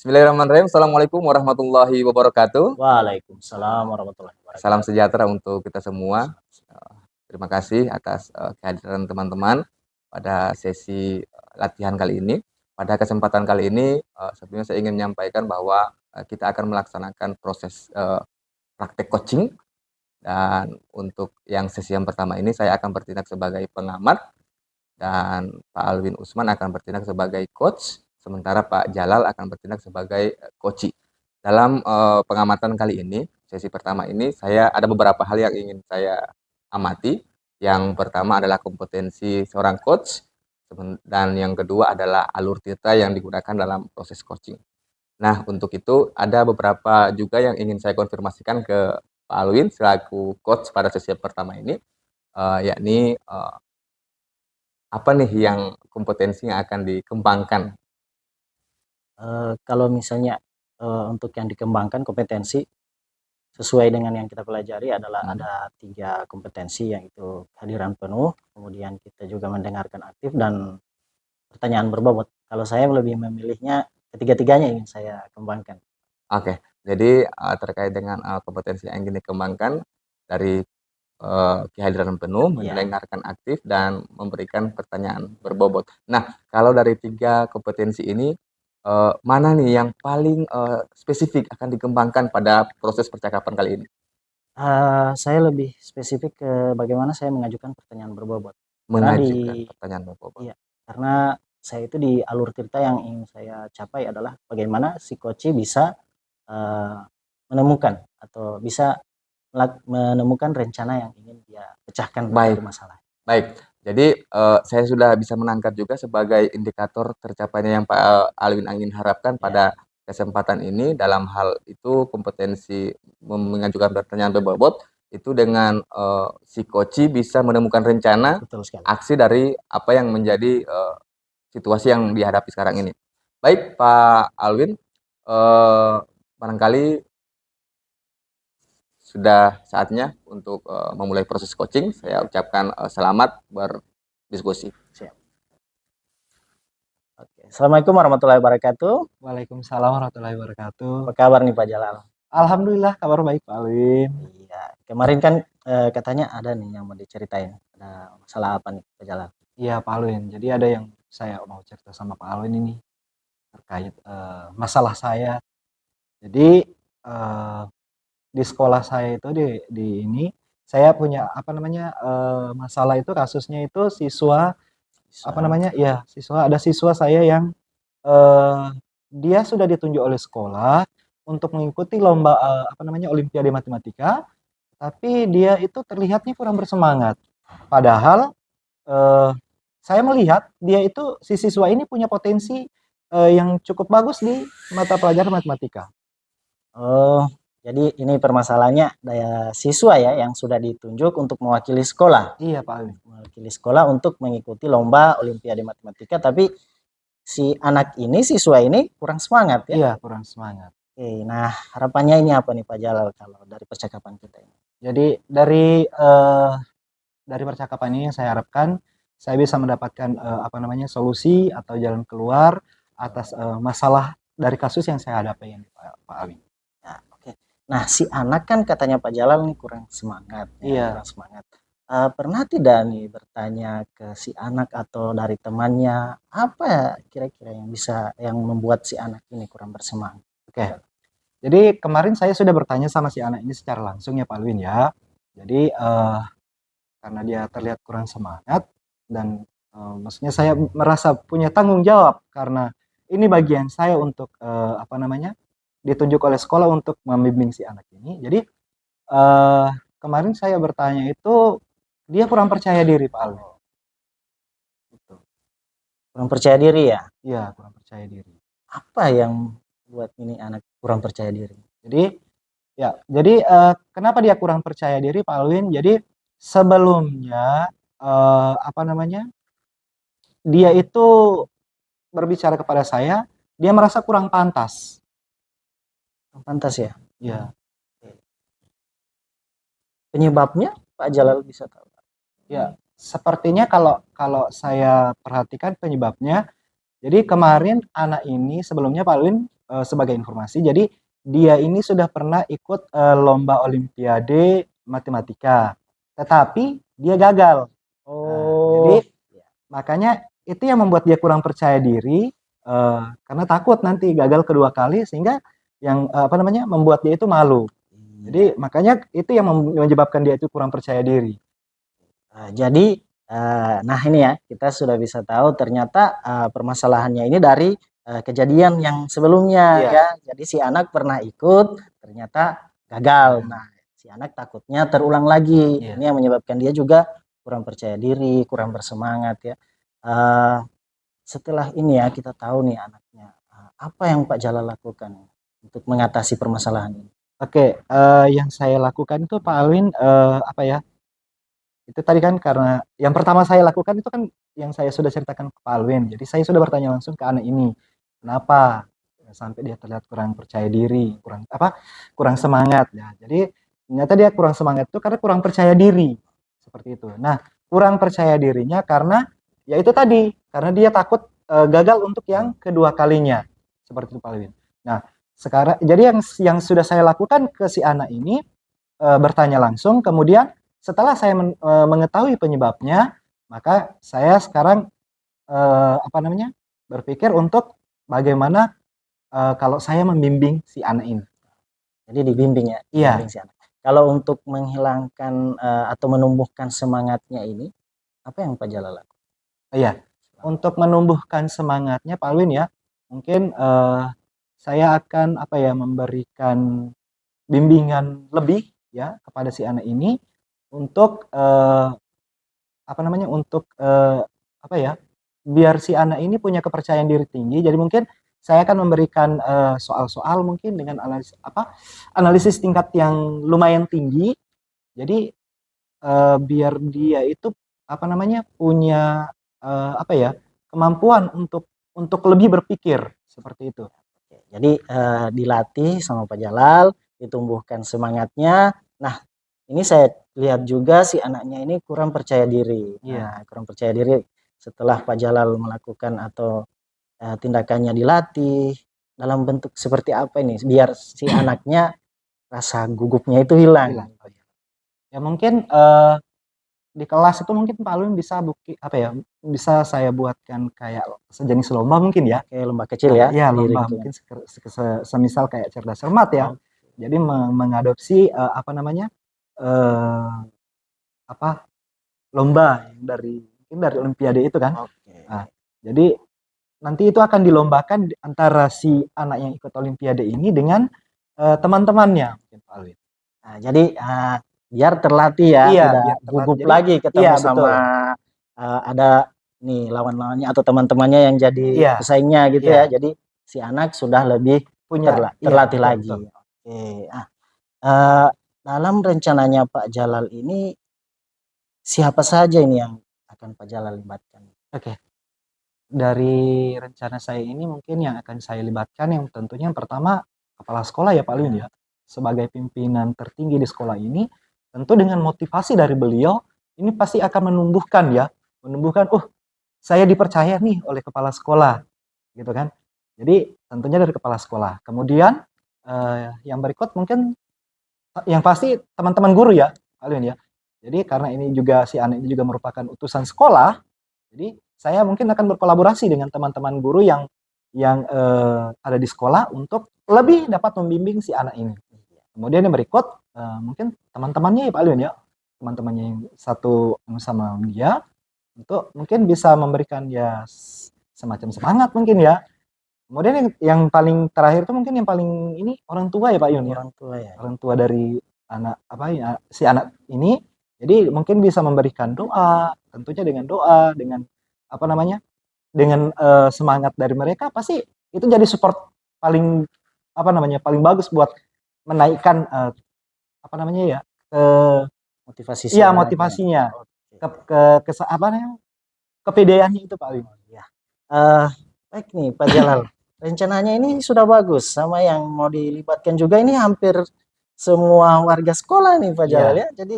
Bismillahirrahmanirrahim. Assalamualaikum warahmatullahi wabarakatuh. Waalaikumsalam warahmatullahi Salam wabarakatuh. sejahtera untuk kita semua. Terima kasih atas kehadiran teman-teman pada sesi latihan kali ini. Pada kesempatan kali ini, sebelumnya saya ingin menyampaikan bahwa kita akan melaksanakan proses praktek coaching. Dan untuk yang sesi yang pertama ini, saya akan bertindak sebagai pengamat dan Pak Alwin Usman akan bertindak sebagai coach, sementara Pak Jalal akan bertindak sebagai coach. Dalam pengamatan kali ini, sesi pertama ini, saya ada beberapa hal yang ingin saya amati. Yang pertama adalah kompetensi seorang coach, dan yang kedua adalah alur cerita yang digunakan dalam proses coaching. Nah, untuk itu ada beberapa juga yang ingin saya konfirmasikan ke Pak Alwin selaku coach pada sesi pertama ini, yakni apa nih yang kompetensi yang akan dikembangkan? Kalau misalnya untuk yang dikembangkan kompetensi sesuai dengan yang kita pelajari adalah ada 3 kompetensi, yaitu kehadiran penuh, kemudian kita juga mendengarkan aktif, dan pertanyaan berbobot. Kalau saya lebih memilihnya ketiga-tiganya ingin saya kembangkan. Oke, jadi terkait dengan kompetensi yang ingin dikembangkan dari kehadiran penuh, Iya. mendengarkan aktif, dan memberikan pertanyaan berbobot. Nah, kalau dari 3 kompetensi ini, mana nih yang paling spesifik akan dikembangkan pada proses percakapan kali ini? Saya lebih spesifik ke bagaimana saya mengajukan pertanyaan berbobot. Karena Mengajukan pertanyaan berbobot. iya, karena saya itu di alur cerita yang ingin saya capai adalah bagaimana si coach bisa eee, menemukan atau bisa menemukan rencana yang ingin dia pecahkan Baik. dari masalah. Baik, jadi saya sudah bisa menangkap juga sebagai indikator tercapainya yang Pak Alwin ingin harapkan Ya, pada kesempatan ini dalam hal itu kompetensi mengajukan pertanyaan berbobot itu dengan si coach bisa menemukan rencana betul sekali. aksi dari apa yang menjadi situasi yang dihadapi sekarang ini. Baik, Pak Alwin, barangkali sudah saatnya untuk memulai proses coaching. Saya ucapkan selamat berdiskusi. Siap. Oke. Assalamualaikum warahmatullahi wabarakatuh. Waalaikumsalam warahmatullahi wabarakatuh. Apa kabar nih Pak Jalal? Alhamdulillah kabar baik Pak Alwin. Iya, kemarin kan katanya ada nih yang mau diceritain. Ada masalah apa nih Pak Jalal? Iya Pak Alwin, jadi ada yang saya mau cerita sama Pak Alwin ini terkait masalah saya. Jadi di sekolah saya itu di ini saya punya masalah itu kasusnya itu siswa ada siswa saya yang eh, dia sudah ditunjuk oleh sekolah untuk mengikuti lomba Olimpiade Matematika, tapi dia itu terlihatnya kurang bersemangat. Padahal eh, saya melihat dia itu si siswa ini punya potensi yang cukup bagus di mata pelajaran matematika. Oh, jadi ini permasalahannya daya siswa ya yang sudah ditunjuk untuk mewakili sekolah. Iya Pak Alwin. Mewakili sekolah untuk mengikuti lomba Olimpiade Matematika, tapi si anak ini, siswa ini kurang semangat ya. Iya kurang semangat. Oke, nah harapannya ini apa nih Pak Jalal kalau dari percakapan kita ini? Jadi dari percakapan ini yang saya harapkan saya bisa mendapatkan solusi atau jalan keluar atas masalah dari kasus yang saya hadapi ini Pak Alwin. Nah, oke. Nah, si anak kan katanya Pak Jalal nih kurang semangat, ya, Iya. kurang semangat. Pernah tidak nih bertanya ke si anak atau dari temannya, apa ya kira-kira yang membuat si anak ini kurang bersemangat? Oke. Jadi kemarin saya sudah bertanya sama si anak ini secara langsung ya Pak Alwin ya. Jadi karena dia terlihat kurang semangat dan maksudnya saya merasa punya tanggung jawab karena ini bagian saya untuk ditunjuk oleh sekolah untuk membimbing si anak ini. Jadi kemarin saya bertanya itu dia kurang percaya diri Pak Alwin. Gitu. Kurang percaya diri ya? Iya kurang percaya diri. Apa yang buat ini anak kurang percaya diri? Jadi kenapa dia kurang percaya diri Pak Alwin? Jadi sebelumnya dia itu berbicara kepada saya, dia merasa kurang pantas. Pantas ya? Ya. Penyebabnya Pak Jalal bisa tahu? Ya, sepertinya kalau saya perhatikan penyebabnya, jadi kemarin anak ini sebelumnya Pak Alwin sebagai informasi, jadi dia ini sudah pernah ikut lomba Olimpiade Matematika, tetapi dia gagal. Jadi makanya itu yang membuat dia kurang percaya diri, karena takut nanti gagal kedua kali, sehingga yang membuat dia itu malu. Jadi makanya itu yang menyebabkan dia itu kurang percaya diri. Jadi nah ini ya, kita sudah bisa tahu ternyata permasalahannya ini dari kejadian yang sebelumnya Iya. ya. Jadi si anak pernah ikut, ternyata gagal. Nah, si anak takutnya terulang lagi. Iya. Ini yang menyebabkan dia juga kurang percaya diri, kurang bersemangat ya. Setelah ini ya kita tahu nih anaknya. Apa yang Pak Jalal lakukan untuk mengatasi permasalahan ini? Oke, yang saya lakukan itu Pak Alwin, apa ya, itu tadi kan karena yang pertama saya lakukan itu kan yang saya sudah ceritakan ke Pak Alwin. Jadi saya sudah bertanya langsung ke anak ini, kenapa sampai dia terlihat kurang percaya diri, kurang semangat ya. Jadi ternyata dia kurang semangat itu karena kurang percaya diri, seperti itu. Nah, kurang percaya dirinya karena ya itu tadi, karena dia takut gagal untuk yang kedua kalinya, seperti itu Pak Alwin. Nah, sekarang jadi yang sudah saya lakukan ke si anak ini, bertanya langsung, kemudian setelah saya mengetahui penyebabnya, maka saya sekarang berpikir untuk bagaimana kalau saya membimbing si anak ini. Jadi dibimbing ya, Iya. dibimbing si anak. Kalau untuk menghilangkan atau menumbuhkan semangatnya ini, apa yang Pak Jalal lakukan? Iya, untuk menumbuhkan semangatnya Pak Alwin ya, mungkin saya akan memberikan bimbingan lebih ya kepada si anak ini untuk biar si anak ini punya kepercayaan diri tinggi. Jadi mungkin saya akan memberikan soal-soal mungkin dengan analisis tingkat yang lumayan tinggi. Jadi biar dia itu punya kemampuan untuk lebih berpikir seperti itu. Jadi dilatih sama Pak Jalal, ditumbuhkan semangatnya. Nah, ini saya lihat juga si anaknya ini kurang percaya diri. Iya. Nah, kurang percaya diri setelah Pak Jalal melakukan atau tindakannya dilatih dalam bentuk seperti apa ini biar si anaknya rasa gugupnya itu hilang. Ya mungkin di kelas itu mungkin Pak Alwin bisa bisa saya buatkan kayak sejenis lomba mungkin ya. Kayak lomba kecil ya. Iya, di lomba lingkungan. mungkin semisal kayak cerdas cermat ya. Jadi mengadopsi lomba yang mungkin dari Olimpiade itu kan. Nah, jadi nanti itu akan dilombakan antara si anak yang ikut Olimpiade ini dengan teman-temannya mungkin Pak Alwin. Nah, jadi biar terlatih ya, Iya, tidak biar terlatih. gugup Jadi, lagi ketemu iya, sama betul. ada nih lawan-lawannya atau teman-temannya yang jadi Iya, pesaingnya gitu iya. ya. Jadi si anak sudah lebih Punya terlatih betul, lagi. betul. Oke. Dalam rencananya Pak Jalal ini siapa saja ini yang akan Pak Jalal libatkan? Oke. Dari rencana saya ini mungkin yang akan saya libatkan yang tentunya yang pertama kepala sekolah ya Pak Alwin ya. Sebagai pimpinan tertinggi di sekolah ini, tentu dengan motivasi dari beliau, ini pasti akan menumbuhkan, saya dipercaya nih oleh kepala sekolah, gitu kan. Jadi tentunya dari kepala sekolah. Kemudian yang berikut mungkin yang pasti teman-teman guru ya, Pak Alwin ya. Jadi karena ini juga si anak ini juga merupakan utusan sekolah, jadi saya mungkin akan berkolaborasi dengan teman-teman guru yang ada di sekolah untuk lebih dapat membimbing si anak ini. Kemudian yang berikut mungkin teman-temannya ya Pak Alwin ya, teman-temannya yang satu sama dia untuk mungkin bisa memberikan ya semacam semangat mungkin ya. Kemudian yang paling terakhir itu mungkin yang paling ini orang tua ya Pak Yun ya. Orang tua ya. Orang tua dari anak si anak ini. Jadi mungkin bisa memberikan doa, tentunya dengan doa, dengan dengan semangat dari mereka pasti itu jadi support paling paling bagus buat menaikkan ke Motivasi iya motivasinya. Kepedeannya itu Pak Wim. Baik nih Pak Jalal. Rencananya ini sudah bagus sama yang mau dilibatkan juga ini hampir semua warga sekolah nih Pak Jalal ya. Jadi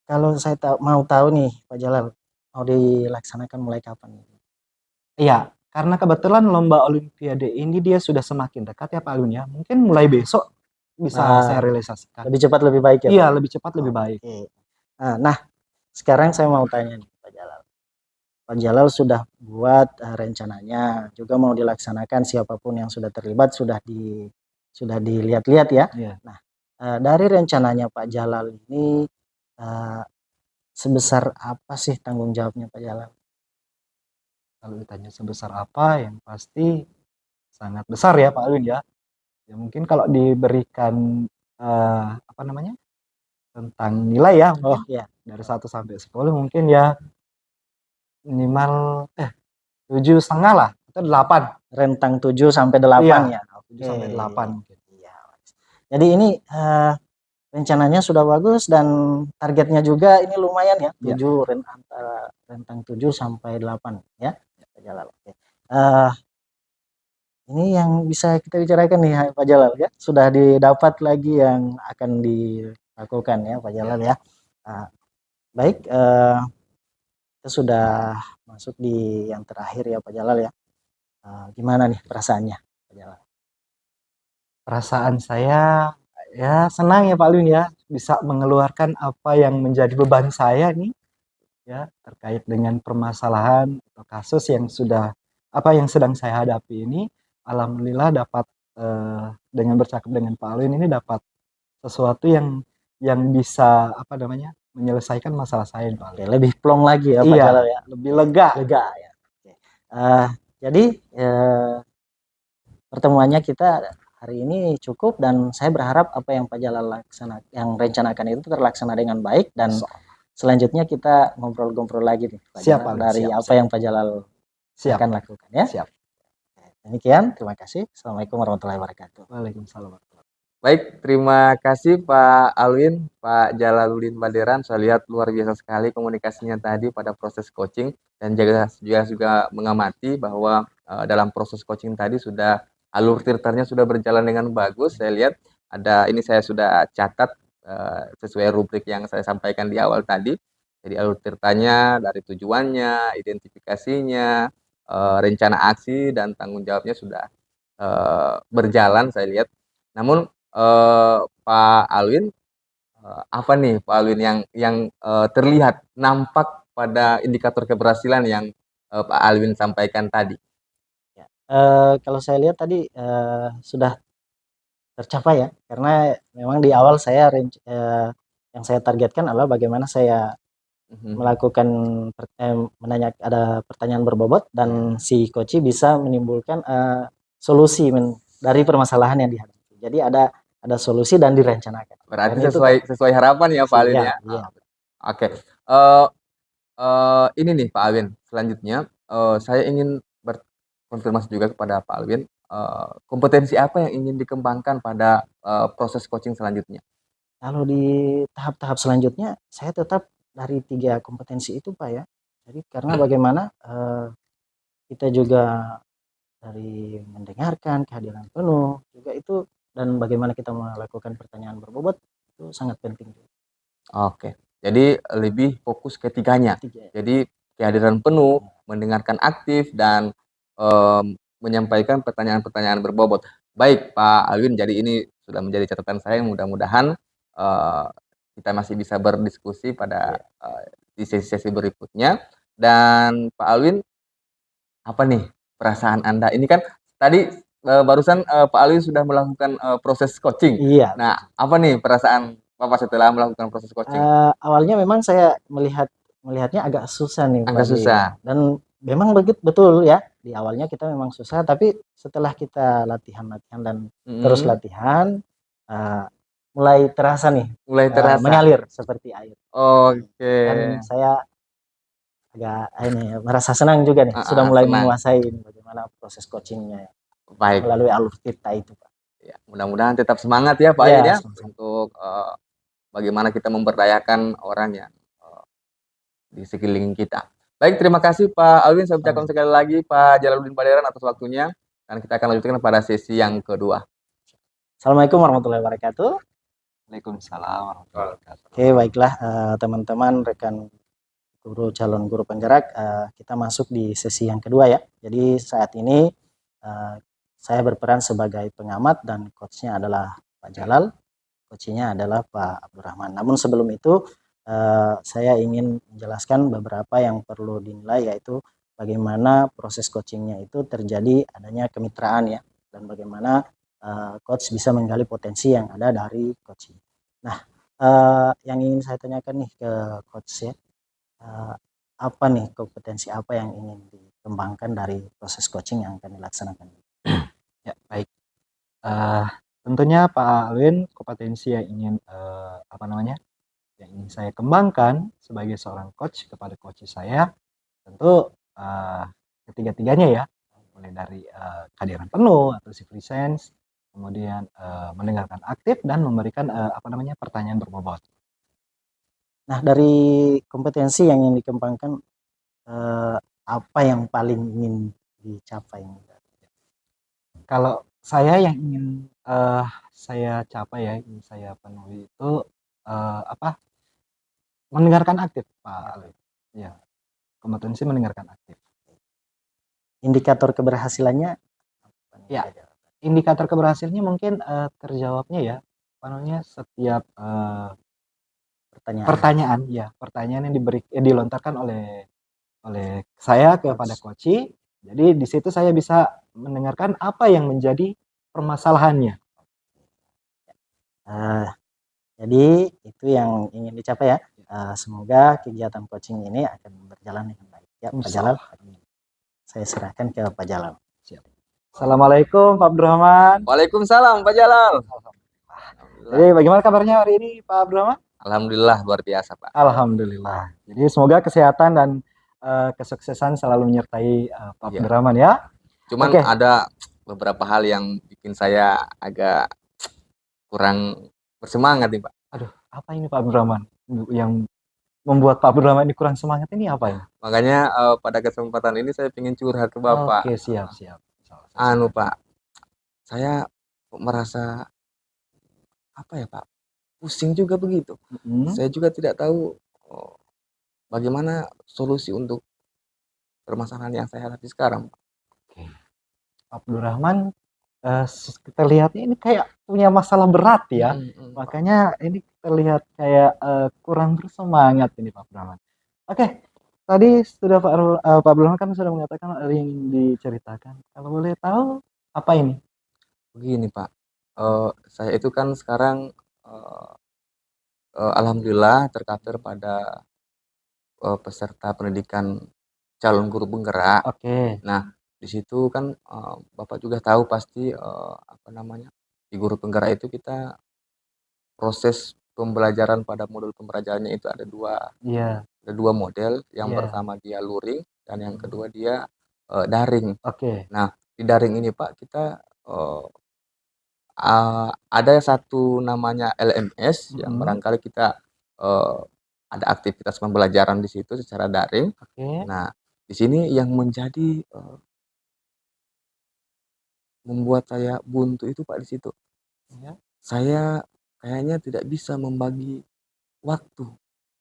kalau saya mau tahu nih Pak Jalal mau dilaksanakan mulai kapan? Iya, karena kebetulan lomba Olimpiade ini dia sudah semakin dekat ya Pak Alwin ya. Mungkin mulai besok bisa saya realisasikan. Lebih cepat lebih baik ya. Iya, Pak? lebih cepat lebih baik. Oke. Nah, sekarang saya mau tanya nih Pak Jalal. Pak Jalal sudah buat rencananya, juga mau dilaksanakan, siapapun yang sudah terlibat sudah dilihat-lihat ya. Iya. Nah, dari rencananya Pak Jalal ini sebesar apa sih tanggung jawabnya Pak Jalal? Kalau ditanya sebesar apa, yang pasti sangat besar ya Pak Alwin ya. Ya mungkin kalau diberikan apa namanya, tentang nilai ya, Oh mungkin ya, dari 1 sampai 10 mungkin ya minimal 7,5 lah atau 8. rentang 7 sampai 8 Iya, ya. 7 sampai 8 mungkin. Iya. Jadi ini rencananya sudah bagus dan targetnya juga ini lumayan ya, Iya. 7 antara rentang 7 sampai 8 ya. Pak Jalal. Oke. Ini yang bisa kita bicarakan nih Pak Jalal ya. Sudah didapat lagi yang akan dilakukan ya Pak Jalal ya. Baik, kita sudah masuk di yang terakhir ya Pak Jalal ya. Gimana nih perasaannya Pak Jalal? Perasaan saya ya senang ya Pak Alwin ya, bisa mengeluarkan apa yang menjadi beban saya nih ya, terkait dengan permasalahan atau kasus yang sedang saya hadapi ini. Alhamdulillah dapat dengan bercakap dengan Pak Alwin ini dapat sesuatu yang bisa apa namanya, menyelesaikan masalah saya nih Pak Alwin. Oke, lebih plong lagi ya Pak Iya, Jalal ya. lebih lega. Lega ya. Oke. Jadi pertemuannya kita hari ini cukup dan saya berharap apa yang Pak Jalal yang rencanakan itu terlaksana dengan baik dan selanjutnya kita ngobrol-ngobrol lagi nih Pak Siap, Jalal, Pak. dari Siap, apa yang Pak Jalal akan lakukan ya. Siap. Demikian, terima kasih. Assalamualaikum warahmatullahi wabarakatuh. Waalaikumsalam warahmatullahi wabarakatuh. Baik, terima kasih Pak Alwin, Pak Jalaluddin Baderan. Saya lihat luar biasa sekali komunikasinya tadi pada proses coaching dan juga mengamati bahwa dalam proses coaching tadi sudah alur tirtanya sudah berjalan dengan bagus. Saya lihat ini saya sudah catat sesuai rubrik yang saya sampaikan di awal tadi. Jadi alur tirtanya dari tujuannya, identifikasinya, rencana aksi dan tanggung jawabnya sudah berjalan saya lihat. Namun Pak Alwin, apa nih Pak Alwin yang terlihat nampak pada indikator keberhasilan yang Pak Alwin sampaikan tadi? Ya, kalau saya lihat tadi sudah tercapai ya, karena memang di awal saya yang saya targetkan adalah bagaimana saya melakukan ada pertanyaan berbobot dan si coach bisa menimbulkan solusi dari permasalahan yang dihadapi. Jadi ada solusi dan direncanakan. Berarti Dan sesuai harapan ya Pak Alwin ya. Iya. Oke. Ini nih Pak Alwin, selanjutnya saya ingin berkonfirmasi juga kepada Pak Alwin, kompetensi apa yang ingin dikembangkan pada proses coaching selanjutnya? Kalau di tahap-tahap selanjutnya, saya tetap dari 3 kompetensi itu Pak ya. Jadi karena bagaimana kita juga dari mendengarkan kehadiran penuh juga itu, dan bagaimana kita melakukan pertanyaan berbobot itu sangat penting. Oke, jadi lebih fokus ketiganya. Jadi kehadiran penuh, mendengarkan aktif dan menyampaikan pertanyaan-pertanyaan berbobot. Baik Pak Alwin, jadi ini sudah menjadi catatan saya. Mudah-mudahan kita masih bisa berdiskusi pada di sesi-sesi berikutnya. Dan Pak Alwin, apa nih perasaan Anda? Ini kan tadi barusan Pak Alwin sudah melakukan proses coaching. Iya. Nah, apa nih perasaan Bapak setelah melakukan proses coaching? Awalnya memang saya melihatnya agak susah nih. Agak susah. Dan memang betul ya, di awalnya kita memang susah, tapi setelah kita latihan dan terus latihan, mulai terasa nih, mengalir seperti air. Oke. Dan saya agak merasa senang juga nih, sudah mulai menguasai bagaimana proses coachingnya. Baik. Melalui alur kita itu Pak. Ya, mudah-mudahan tetap semangat ya Pak Alwin ya, untuk bagaimana kita memberdayakan orang yang di sekeliling kita. Baik, terima kasih Pak Alwin. Saya ucapkan sekali lagi Pak Jalaluddin Baderan atas waktunya. Dan kita akan lanjutkan pada sesi yang kedua. Assalamualaikum warahmatullahi wabarakatuh. Waalaikumsalam warahmatullahi wabarakatuh. Oke, baiklah teman-teman rekan calon guru penggerak, kita masuk di sesi yang kedua ya. Jadi saat ini saya berperan sebagai pengamat dan coachnya adalah Pak Jalal, coachnya adalah Pak Abdurrahman. Namun sebelum itu saya ingin menjelaskan beberapa yang perlu dinilai, yaitu bagaimana proses coachingnya itu terjadi adanya kemitraan ya, dan bagaimana coach bisa menggali potensi yang ada dari coaching. Nah, yang ingin saya tanyakan nih ke coach ya, apa nih kompetensi apa yang ingin dikembangkan dari proses coaching yang akan dilaksanakan? Ya, baik. Tentunya Pak Alwin, kompetensi yang ingin yang ingin saya kembangkan sebagai seorang coach kepada coach saya, tentu ketiga-tiganya ya, mulai dari kehadiran penuh atau civil sense, kemudian mendengarkan aktif dan memberikan pertanyaan berbobot. Nah, dari kompetensi yang ingin dikembangkan, apa yang paling ingin dicapai? Kalau saya yang ingin saya capai ya, ingin saya penuhi itu mendengarkan aktif, Pak Alwin. Ya, kompetensi mendengarkan aktif. Indikator keberhasilannya? Ya, indikator keberhasilannya mungkin terjawabnya ya, setiap pertanyaan yang dilontarkan oleh saya kepada coach. Jadi di situ saya bisa mendengarkan apa yang menjadi permasalahannya. Jadi itu yang ingin dicapai ya. Semoga kegiatan coaching ini akan berjalan dengan baik. Ya, Pak Jalal, saya serahkan ke Pak Jalal. Siap. Assalamualaikum Pak Abdurrahman. Waalaikumsalam Pak Jalal. Jadi bagaimana kabarnya hari ini Pak Abdurrahman? Alhamdulillah luar biasa Pak. Alhamdulillah. Jadi semoga kesehatan dan kesuksesan selalu menyertai Pak Abdurrahman ya. Cuman ada beberapa hal yang bikin saya agak kurang bersemangat nih Pak. Aduh, apa ini Pak Abdurrahman? Yang membuat Pak Abdurrahman ini kurang semangat ini apa ya? Makanya pada kesempatan ini saya ingin curhat ke Bapak. Oke, siap. Pak, saya merasa apa ya Pak? Pusing juga begitu. Saya juga tidak tahu bagaimana solusi untuk permasalahan yang saya hadapi sekarang. Oke. Abdurrahman kita lihatnya ini kayak punya masalah berat ya. Makanya ini terlihat kayak kurang bersemangat ini Pak Abdurrahman. Oke. Tadi sudah Pak Abdurrahman kan sudah mengatakan ada yang diceritakan. Kalau boleh tahu apa ini? Begini Pak, saya itu kan sekarang alhamdulillah tercover pada peserta pendidikan calon guru penggerak. Oke. Nah, di situ kan Bapak juga tahu pasti di guru penggerak itu kita proses pembelajaran pada modul pembelajarannya itu ada dua model. Yang pertama dia luring dan yang kedua dia daring. Oke. Nah, di daring ini Pak kita ada satu namanya LMS yang barangkali kita ada aktivitas pembelajaran di situ secara daring. Nah, di sini yang menjadi membuat saya buntu itu Pak di situ. Saya kayaknya tidak bisa membagi waktu.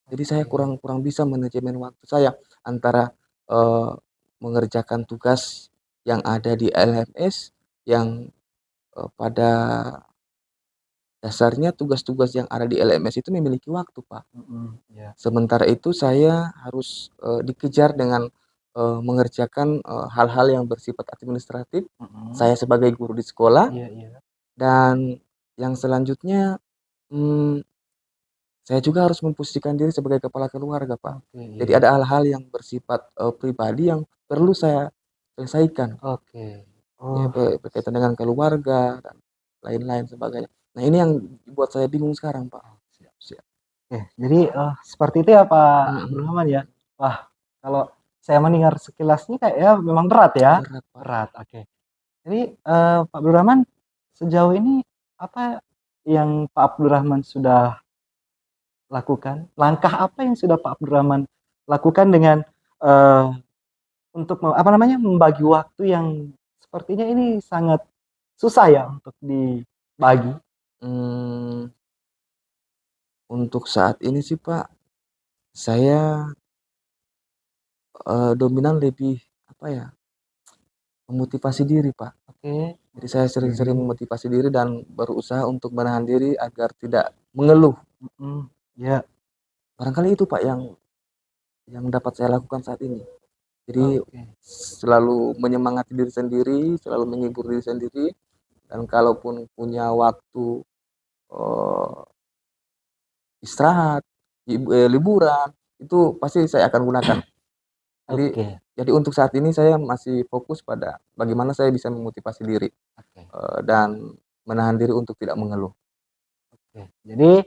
Jadi saya kurang bisa manajemen waktu saya antara mengerjakan tugas yang ada di LMS yang pada dasarnya tugas-tugas yang ada di LMS itu memiliki waktu Pak. Sementara itu saya harus dikejar dengan mengerjakan hal-hal yang bersifat administratif. Saya sebagai guru di sekolah. Dan yang selanjutnya saya juga harus memposisikan diri sebagai kepala keluarga Pak. Jadi ada hal-hal yang bersifat pribadi yang perlu saya selesaikan. Ya, berkaitan dengan keluarga dan lain-lain sebagainya. Nah ini yang buat saya bingung sekarang Pak. Siap. Jadi seperti itu ya Pak Abdurrahman ya. Wah, kalau saya mendengar sekilasnya kayak ya memang berat ya. Berat. Oke. Jadi Pak Abdurrahman sejauh ini apa yang Pak Abdurrahman sudah lakukan? Langkah apa yang sudah Pak Abdurrahman lakukan dengan untuk membagi waktu yang sepertinya ini sangat susah ya untuk dibagi? Untuk saat ini sih Pak, saya dominan lebih apa ya, memotivasi diri, Pak. Oke. Jadi saya sering-sering Jadi memotivasi diri dan berusaha untuk menahan diri agar tidak mengeluh. ya, Barangkali itu, Pak, yang dapat saya lakukan saat ini. Jadi oke. selalu menyemangati diri sendiri, selalu menghibur diri sendiri, dan kalaupun punya waktu eh, istirahat, liburan, itu pasti saya akan gunakan. Jadi Oke. jadi untuk saat ini saya masih fokus pada bagaimana saya bisa memotivasi diri Oke. dan menahan diri untuk tidak mengeluh. Oke. Jadi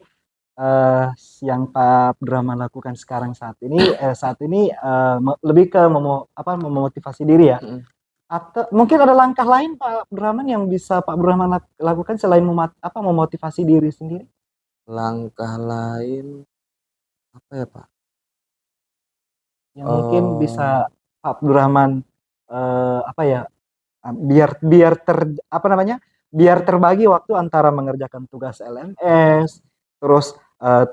eh, yang Pak Abdurrahman lakukan saat ini lebih ke memotivasi diri ya. Mm-mm. Atau mungkin ada langkah lain Pak Abdurrahman yang bisa Pak Abdurrahman lakukan selain memotivasi diri sendiri? Langkah lain apa ya, Pak? Yang mungkin Eh, bisa Pak Abdurrahman apa ya, biar biar ter apa namanya biar terbagi waktu antara mengerjakan tugas LMS, terus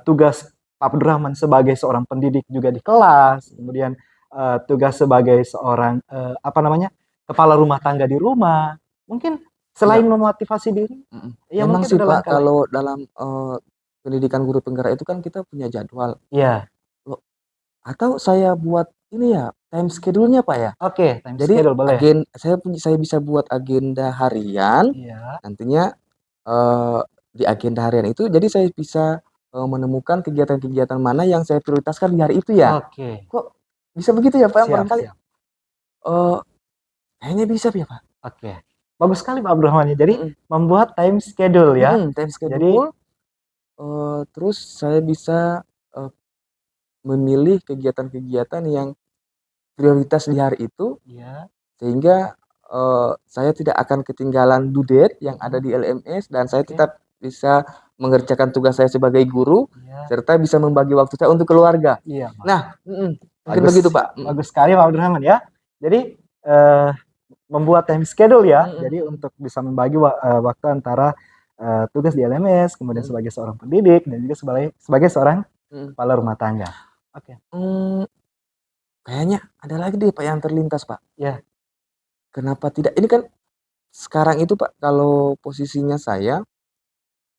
tugas Pak Abdurrahman sebagai seorang pendidik juga di kelas, kemudian tugas sebagai seorang apa namanya kepala rumah tangga di rumah. Mungkin selain ya, memotivasi diri, ya memang mungkin sih, ada Pak, langkah lain. kalau dalam pendidikan guru penggerak itu kan kita punya jadwal. Iya, Loh, atau saya buat ini ya, time schedule-nya, Pak, ya. oke, time Jadi schedule boleh. saya bisa buat agenda harian. Iya, Nantinya eh, di agenda harian itu jadi saya bisa menemukan kegiatan-kegiatan mana yang saya prioritaskan di hari itu ya. oke, Kok bisa begitu ya, Pak? siap Barangkali siap. eh kayaknya bisa ya, Pak. Oke, bagus sekali Pak Abdurrahman ya. Jadi Mm-mm. membuat time schedule ya. Time Jadi schedule. Terus saya bisa eh, memilih kegiatan-kegiatan yang prioritas di hari itu ya, sehingga saya tidak akan ketinggalan due date yang ada di LMS dan saya oke, tetap bisa mengerjakan tugas saya sebagai guru iya, serta bisa membagi waktu saya untuk keluarga. iya, Nah, mungkin bagus, begitu, Pak. bagus sekali Pak Abdurrahman ya. Jadi eh, membuat time schedule ya. Jadi Mm, untuk bisa membagi waktu antara tugas di LMS, kemudian mm, sebagai seorang pendidik dan juga sebagai seorang mm. kepala rumah tangga. Oke, Hmm, kayaknya ada lagi deh, Pak, yang terlintas, Pak. ya, Kenapa tidak? Ini kan sekarang itu, Pak, kalau posisinya saya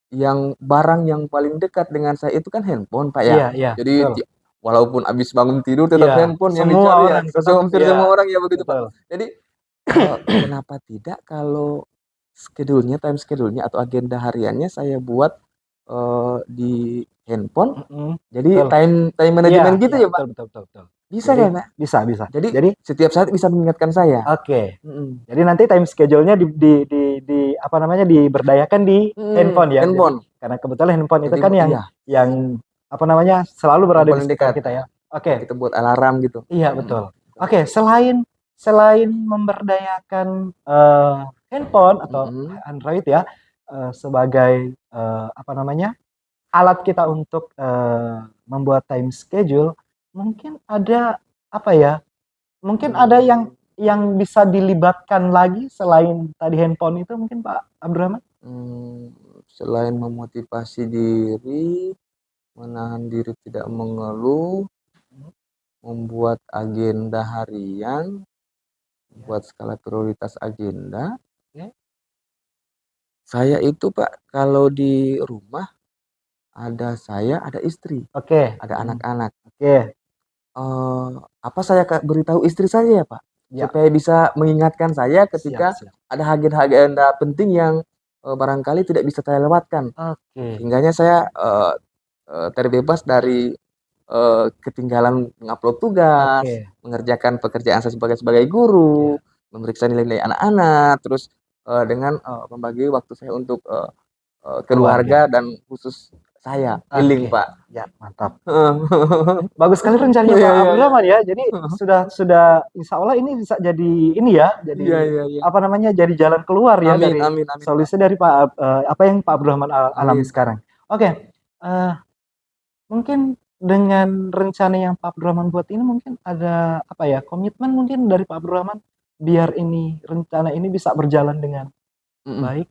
yang barang yang paling dekat dengan saya itu kan handphone, Pak, ya. iya, iya, Jadi betul. walaupun habis bangun tidur tetap Iya, handphone yang semua dicari ya. orang tetap Hampir ya, semua orang ya begitu, Pak. betul. Jadi kenapa tidak kalau time schedule-nya atau agenda hariannya saya buat di handphone. Jadi Betul. time time Iya, management gitu iya, ya, Pak. betul, betul, betul, betul. Bisa Jadi kan, Pak? bisa, bisa. Jadi Jadi setiap saat bisa mengingatkan saya. oke. Mm-mm. Jadi nanti time schedule-nya di apa namanya diberdayakan di handphone ya. Jadi Handphone. karena kebetulan handphone itu Jadi kan iya, yang apa namanya selalu yang berada di paling sekitar dekat. kita ya. Ya, Oke, kita buat alarm gitu. iya Mm-mm. betul. Oke, selain selain memberdayakan handphone atau Mm-mm. Android ya sebagai apa namanya alat kita untuk membuat time schedule, mungkin ada apa ya? Mungkin ada yang bisa dilibatkan lagi selain tadi handphone itu mungkin Pak Abdurrahman? Selain memotivasi diri, menahan diri tidak mengeluh, membuat agenda harian, Ya, buat skala prioritas agenda. oke. Saya itu, Pak, kalau di rumah ada saya, ada istri, Oke. ada anak-anak. Oke. Apa saya beritahu istri saya ya, Pak, Ya, supaya bisa mengingatkan saya siap, ketika siap. ada agenda-agenda penting yang barangkali tidak bisa saya lewatkan. Oke. Sehingganya saya terbebas dari ketinggalan mengupload tugas, Oke. mengerjakan pekerjaan saya sebagai guru, Ya, memeriksa nilai-nilai anak-anak, terus dengan membagi waktu saya untuk keluarga. keluarga dan khusus saya, healing, Oke. Pak. Ya, mantap. Bagus sekali rencananya Iya, Pak iya, iya. Abdurrahman ya. Jadi sudah insya Allah ini bisa jadi ini ya, Iya, jadi iya, iya. apa namanya, jadi jalan keluar ya Amin, dari amin, amin, Pak. solusi dari apa yang Pak Abdurrahman alami Amin. sekarang. Oke, eh, mungkin dengan rencana yang Pak Abdurrahman buat ini mungkin ada apa ya, komitmen mungkin dari Pak Abdurrahman biar ini rencana ini bisa berjalan dengan Mm-mm. baik.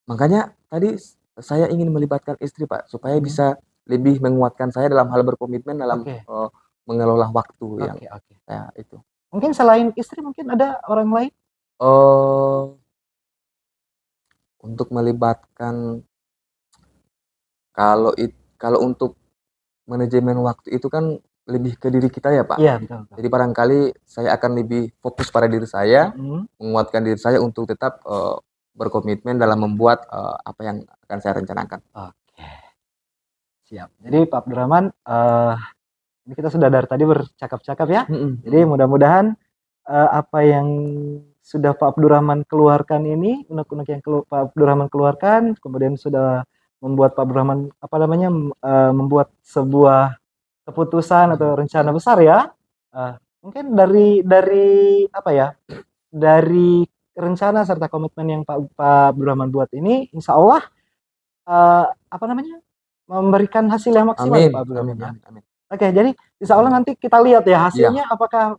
Makanya tadi saya ingin melibatkan istri, Pak, supaya Mm, bisa lebih menguatkan saya dalam hal berkomitmen dalam Oke, mengelola waktu yang Oke. saya itu. Mungkin selain istri mungkin ada orang lain? Untuk melibatkan, kalau untuk manajemen waktu itu kan lebih ke diri kita ya, Pak. Iya, betul. Jadi barangkali saya akan lebih fokus pada diri saya, menguatkan diri saya untuk tetap berkomitmen dalam membuat apa yang akan saya rencanakan. Oke. Siap. Jadi Pak Abdurrahman, ini kita sudah dari tadi bercakap-cakap ya. Jadi mudah-mudahan apa yang sudah Pak Abdurrahman keluarkan ini, unek-unek yang Pak Abdurrahman keluarkan, kemudian sudah membuat Pak Abdurrahman membuat sebuah keputusan atau rencana besar ya. Mungkin dari apa ya? Dari rencana serta komitmen yang Pak Abdurrahman buat ini, insya Allah apa namanya? Memberikan hasil yang maksimal Amin, Pak Abdurrahman amin, ya. amin. Oke, jadi insya Allah nanti kita lihat ya hasilnya apakah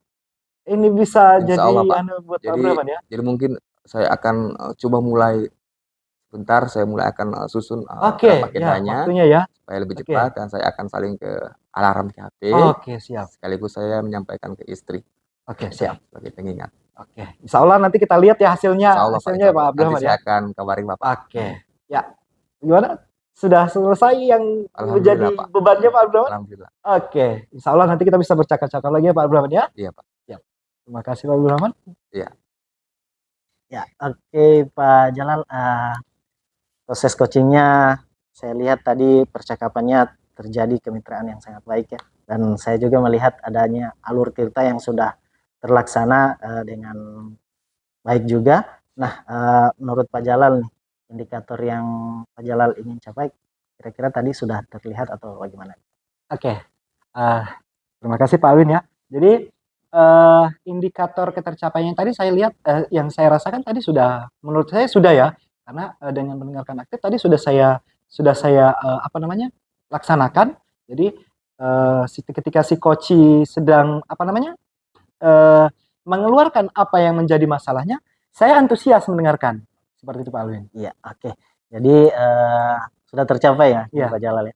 ini bisa Insya jadi Allah, Pak. buat Pak Abdurrahman ya. Jadi mungkin saya akan coba mulai bentar, saya mulai akan susun Oke, berapa ya agendanya waktunya ya. supaya lebih Oke. cepat, dan saya akan saling ke alarm di HP. Oke, siap. Sekaligus saya menyampaikan ke istri. Oke, siap. Sebagai pengingat. Oke, insya Allah nanti kita lihat ya hasilnya. Insya Allah, Pak, Hasilnya insya Allah. Pak Abdurrahman Nanti ya. saya akan kabarin Bapak. Oke, ya. Gimana? Sudah selesai yang menjadi Alhamdulillah, Pak. bebannya Pak Abdurrahman? Alhamdulillah. Oke, insya Allah nanti kita bisa bercakap-cakap lagi ya Pak Abdurrahman ya. Iya, Pak. Siap. Terima kasih Pak Abdurrahman. Iya. Ya, oke Pak Jalal, proses coachingnya saya lihat tadi percakapannya terjadi kemitraan yang sangat baik ya, dan saya juga melihat adanya alur cerita yang sudah terlaksana dengan baik juga. Nah, menurut Pak Jalal nih, indikator yang Pak Jalal ingin capai kira-kira tadi sudah terlihat atau bagaimana? Oke, terima kasih Pak Alwin ya. Jadi indikator ketercapaiannya tadi saya lihat, yang saya rasakan tadi sudah, menurut saya sudah ya, karena dengan mendengarkan aktif tadi sudah saya apa namanya, laksanakan. Jadi ketika si coach sedang apa namanya, mengeluarkan apa yang menjadi masalahnya, saya antusias mendengarkan. Seperti itu Pak Alwin. Iya, oke. Jadi sudah tercapai ya, Iya. Pak Jalal ya.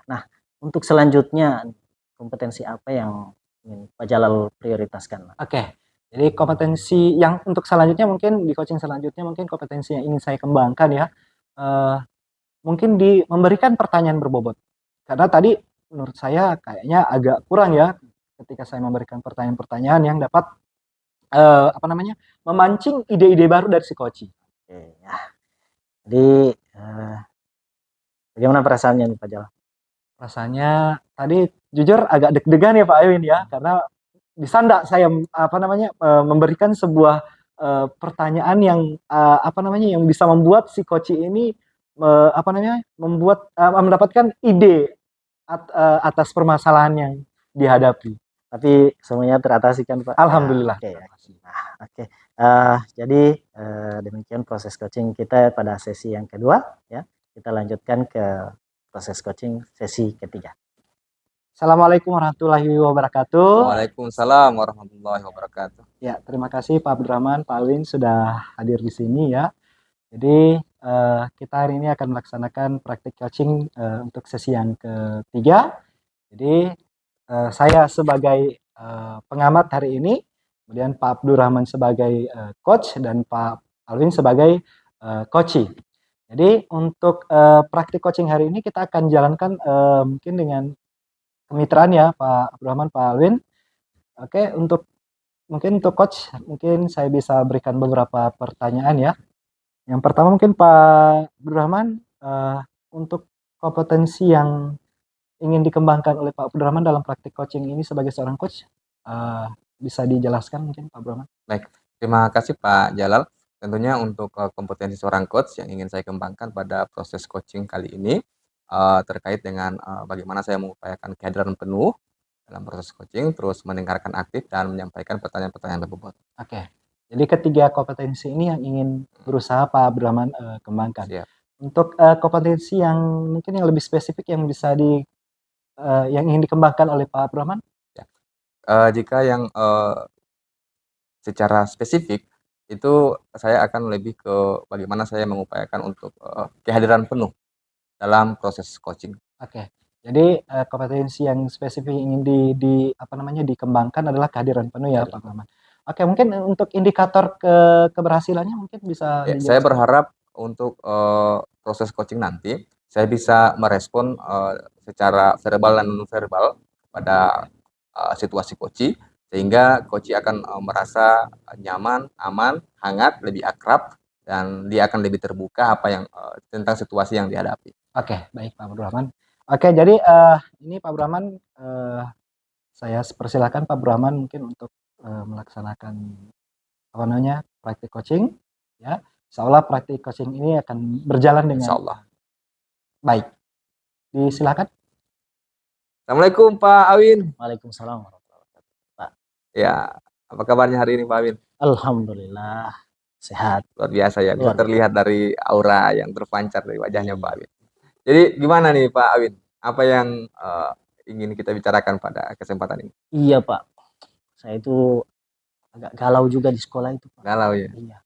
Nah, untuk selanjutnya kompetensi apa yang ingin Pak Jalal prioritaskan? Oke. Jadi kompetensi yang untuk selanjutnya mungkin di coaching selanjutnya mungkin kompetensi yang ingin saya kembangkan ya, mungkin memberikan pertanyaan berbobot. Karena tadi menurut saya kayaknya agak kurang ya ketika saya memberikan pertanyaan-pertanyaan yang dapat apa namanya, memancing ide-ide baru dari si coach. Oke, ya. Jadi bagaimana perasaannya nih Pak Jalal? Rasanya tadi jujur agak deg-degan ya Pak Ayun ya, karena disanda saya apa namanya, memberikan sebuah pertanyaan yang apa namanya, yang bisa membuat si coach ini apa namanya, mendapatkan ide atas permasalahan yang dihadapi. Tapi semuanya teratasi kan Pak? Alhamdulillah. Ya, oke. Nah, oke. Jadi demikian proses coaching kita pada sesi yang kedua ya. Kita lanjutkan ke proses coaching sesi ketiga. Assalamualaikum warahmatullahi wabarakatuh. Waalaikumsalam warahmatullahi wabarakatuh. Ya, terima kasih Pak Abdurrahman, Pak Alwin sudah hadir di sini ya. Jadi kita hari ini akan melaksanakan praktik coaching untuk sesi yang ketiga. Jadi saya sebagai pengamat hari ini, kemudian Pak Abdurrahman sebagai coach, dan Pak Alwin sebagai coachee. Jadi untuk praktik coaching hari ini kita akan jalankan mungkin dengan kemitraan ya Pak Abdurrahman, Pak Alwin. Oke, mungkin untuk coach, mungkin saya bisa berikan beberapa pertanyaan ya. Yang pertama mungkin Pak Abdurrahman, untuk kompetensi yang ingin dikembangkan oleh Pak Abdurrahman dalam praktik coaching ini sebagai seorang coach, bisa dijelaskan mungkin Pak Abdurrahman? Baik, terima kasih Pak Jalal. Tentunya untuk kompetensi seorang coach yang ingin saya kembangkan pada proses coaching kali ini terkait dengan bagaimana saya mengupayakan kehadiran penuh dalam proses coaching, terus mendengarkan aktif dan menyampaikan pertanyaan-pertanyaan berbobot. Oke, jadi ketiga kompetensi ini yang ingin berusaha Pak Abdurrahman kembangkan. Siap. Untuk kompetensi yang mungkin yang lebih spesifik yang bisa yang ingin dikembangkan oleh Pak Abdurrahman? Ya. Jika yang secara spesifik itu saya akan lebih ke bagaimana saya mengupayakan untuk kehadiran penuh dalam proses coaching. Oke, Jadi kompetensi yang spesifik ingin dikembangkan adalah kehadiran penuh ya Pak Rahman. Oke, mungkin untuk indikator keberhasilannya mungkin bisa Saya dijelaskan. berharap untuk proses coaching nanti saya bisa merespon secara verbal dan non verbal pada situasi coach, sehingga coach akan merasa nyaman, aman, hangat, lebih akrab, dan dia akan lebih terbuka apa yang tentang situasi yang dihadapi. Oke, baik Pak Abdurrahman. Oke, jadi ini Pak Abdurrahman, saya persilakan Pak Abdurrahman mungkin untuk melaksanakan praktik coaching, ya. Insya Allah praktik coaching ini akan berjalan dengan Insya Allah. baik. Disilakan. Assalamualaikum Pak Awin. Waalaikumsalam warahmatullahi wabarakatuh. Ya, apa kabarnya hari ini Pak Awin? Alhamdulillah sehat. Luar biasa ya, bisa Luar terlihat dari aura yang terpancar dari wajahnya Iya. Pak Awin. Jadi gimana nih Pak Awin? Apa yang ingin kita bicarakan pada kesempatan ini? Iya Pak, saya itu agak galau juga di sekolah itu Pak. Galau ya? Iya.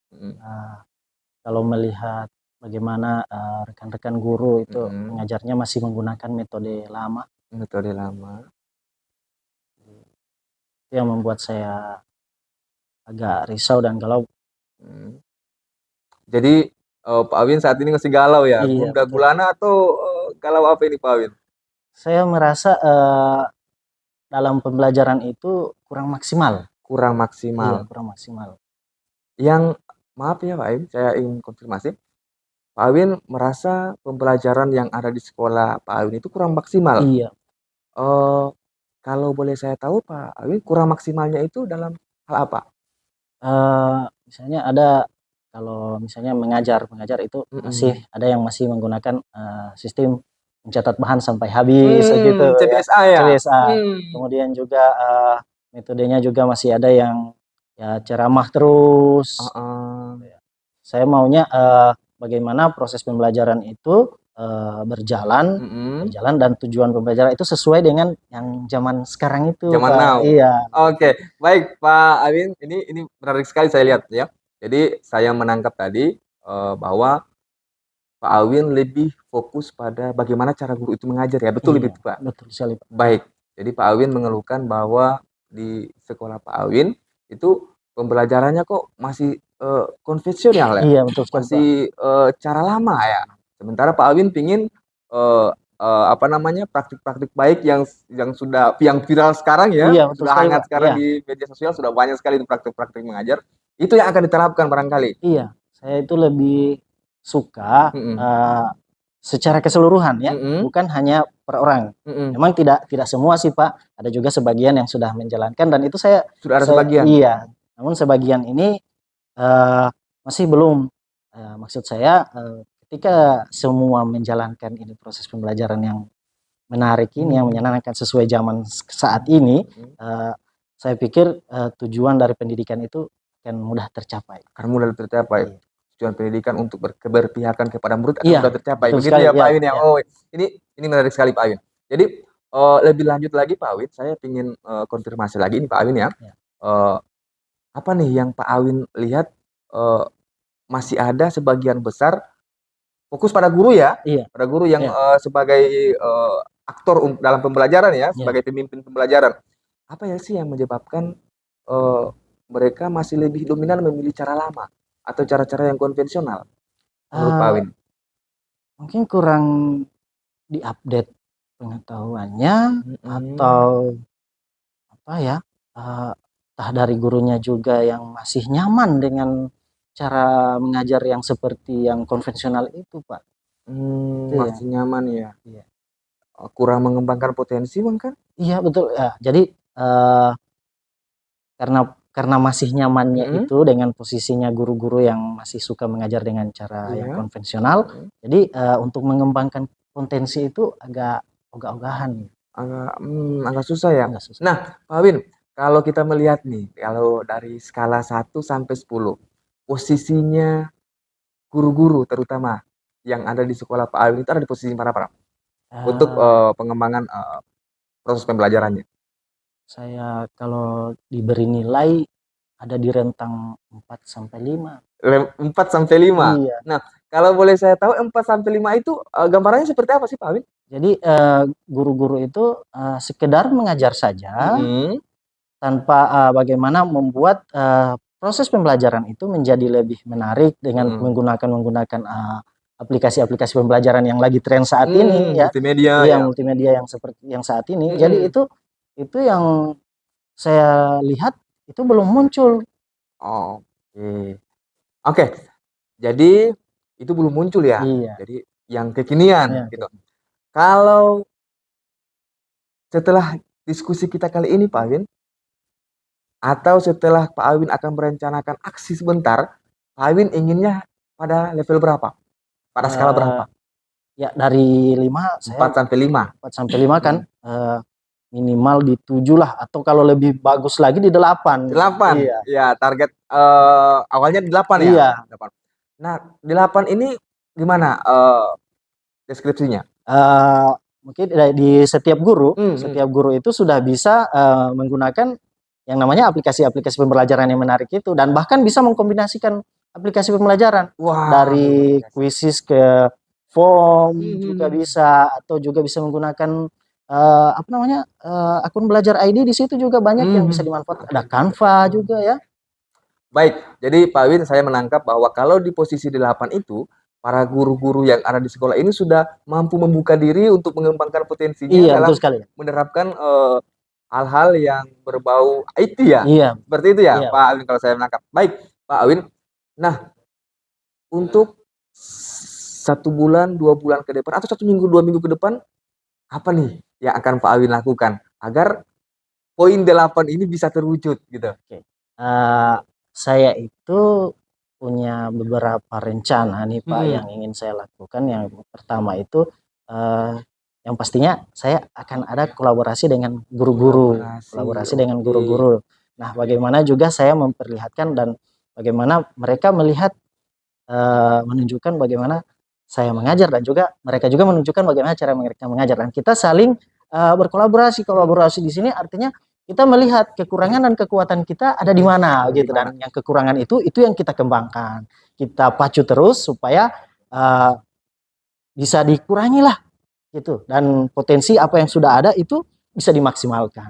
Kalau melihat bagaimana rekan-rekan guru itu mengajarnya masih menggunakan metode lama. Metode lama. Itu yang membuat saya agak risau dan galau. Jadi Pak Awin saat ini masih galau ya? Iya, Gundah betul. gulana atau galau apa ini Pak Awin? Saya merasa dalam pembelajaran itu kurang maksimal. Kurang Iya, maksimal. kurang maksimal. Yang maaf ya Pak Awin, saya ingin konfirmasi. Pak Awin merasa pembelajaran yang ada di sekolah Pak Awin itu kurang maksimal. Iya. Kalau boleh saya tahu Pak Awin kurang maksimalnya itu dalam hal apa? Misalnya ada, kalau misalnya mengajar itu masih ada yang masih menggunakan sistem mencatat bahan sampai habis gitu ya. CBSA ya? CBSA. Kemudian juga metodenya juga masih ada yang ya ceramah terus. Saya maunya bagaimana proses pembelajaran itu berjalan dan tujuan pembelajaran itu sesuai dengan yang zaman sekarang itu. Zaman Pak. now. Iya. Oke, baik Pak Awin, ini menarik sekali saya lihat ya. Jadi saya menangkap tadi bahwa Pak Awin lebih fokus pada bagaimana cara guru itu mengajar ya, betul Iya, begitu Pak? betul sekali Pak. Baik, jadi Pak Awin mengeluhkan bahwa di sekolah Pak Awin itu pembelajarannya kok masih konvensional ya? Iya, betul sekali Pak. Masih cara lama ya. Sementara Pak Awin pingin praktik-praktik baik yang viral sekarang ya, Iya, betul sudah sekali, hangat Pak. sekarang Iya. di media sosial, sudah banyak sekali praktik-praktik mengajar. Itu yang akan diterapkan barangkali. Iya, saya itu lebih suka secara keseluruhan ya, bukan hanya per orang. Memang tidak semua sih Pak, ada juga sebagian yang sudah menjalankan dan itu saya Sudah ada sebagian. Iya, namun sebagian ini masih belum. Maksud saya ketika semua menjalankan ini proses pembelajaran yang menarik ini, yang menyenangkan sesuai zaman saat ini, saya pikir tujuan dari pendidikan itu akan mudah tercapai. Iya. Tujuan pendidikan untuk keberpihakan kepada murid akan Iya, mudah tercapai. betul Begitu sekali, ya Pak iya, Awin ya. iya. Oh, ini menarik sekali Pak Awin. Jadi lebih lanjut lagi Pak Awin, saya ingin konfirmasi lagi nih Pak Awin ya. Iya. Apa nih yang Pak Awin lihat masih ada sebagian besar fokus pada guru ya? Iya. Pada guru yang sebagai aktor dalam pembelajaran ya, sebagai pemimpin pembelajaran. Apa ya sih yang menyebabkan mereka masih lebih dominan memilih cara lama atau cara-cara yang konvensional menurut Pak Awin? Mungkin kurang diupdate pengetahuannya atau apa ya, entah dari gurunya juga yang masih nyaman dengan cara mengajar yang seperti yang konvensional itu Pak. Masih nyaman ya? Iya. Kurang mengembangkan potensi mungkin? Iya betul ya. Jadi karena masih nyamannya itu dengan posisinya guru-guru yang masih suka mengajar dengan cara yang konvensional, jadi untuk mengembangkan potensi itu agak ogah-ogahan. Agak susah ya? Agak susah. Nah Pak Awin, kalau kita melihat nih, kalau dari skala 1 sampai 10, posisinya guru-guru terutama yang ada di sekolah Pak Awin itu ada di posisi mana Pak? Untuk pengembangan proses pembelajarannya. Saya kalau diberi nilai ada di rentang 4 sampai 5. 4 sampai 5. Iya. Nah, Kalau boleh saya tahu 4 sampai 5 itu gambarannya seperti apa sih Pak Awin? Jadi guru-guru itu sekedar mengajar saja tanpa bagaimana membuat proses pembelajaran itu menjadi lebih menarik dengan menggunakan aplikasi-aplikasi pembelajaran yang lagi tren saat ini ya. Multimedia Iya, ya. multimedia yang seperti yang saat ini. Jadi itu yang saya lihat itu belum muncul. Oh, oke. Jadi itu belum muncul ya. Iya. Jadi yang kekinian Iya, gitu. Kalau setelah diskusi kita kali ini Pak Awin, atau setelah Pak Awin akan merencanakan aksi sebentar, Pak Awin inginnya pada level berapa? Pada skala berapa? Ya dari 5 saya 4 sampai 5. 4 sampai 5 kan minimal di 7 lah, atau kalau lebih bagus lagi di 8. 8. Iya. Ya, target awalnya di 8 ya. Iya. 8. Nah, di 8 ini gimana deskripsinya? Mungkin di setiap guru itu sudah bisa menggunakan yang namanya aplikasi-aplikasi pembelajaran yang menarik itu, dan bahkan bisa mengkombinasikan aplikasi pembelajaran. Wah, dari quizzes ke form juga bisa, atau juga bisa menggunakan akun belajar ID. Di situ juga banyak yang bisa dimanfaatkan. Ada Canva juga ya. Baik, jadi Pak Win, saya menangkap bahwa kalau di posisi 8 itu, para guru-guru yang ada di sekolah ini sudah mampu membuka diri untuk mengembangkan potensinya dalam betul sekali. menerapkan hal-hal yang berbau IT ya. Iya. Seperti itu ya, Pak Awin, kalau saya menangkap. Baik, Pak Awin. Nah, untuk 1 bulan, 2 bulan ke depan, atau 1 minggu, 2 minggu ke depan, apa nih yang akan Pak Awin lakukan agar poin 8 ini bisa terwujud gitu? Saya itu punya beberapa rencana nih Pak yang ingin saya lakukan. Yang pertama itu yang pastinya saya akan ada kolaborasi dengan guru-guru. Nah, bagaimana juga saya memperlihatkan dan bagaimana mereka melihat menunjukkan bagaimana saya mengajar, dan juga mereka juga menunjukkan bagaimana cara mereka mengajar, dan kita saling berkolaborasi. Kolaborasi di sini artinya kita melihat kekurangan dan kekuatan kita ada di mana gitu, dan yang kekurangan itu yang kita kembangkan, kita pacu terus supaya bisa dikurangi lah gitu, dan potensi apa yang sudah ada itu bisa dimaksimalkan.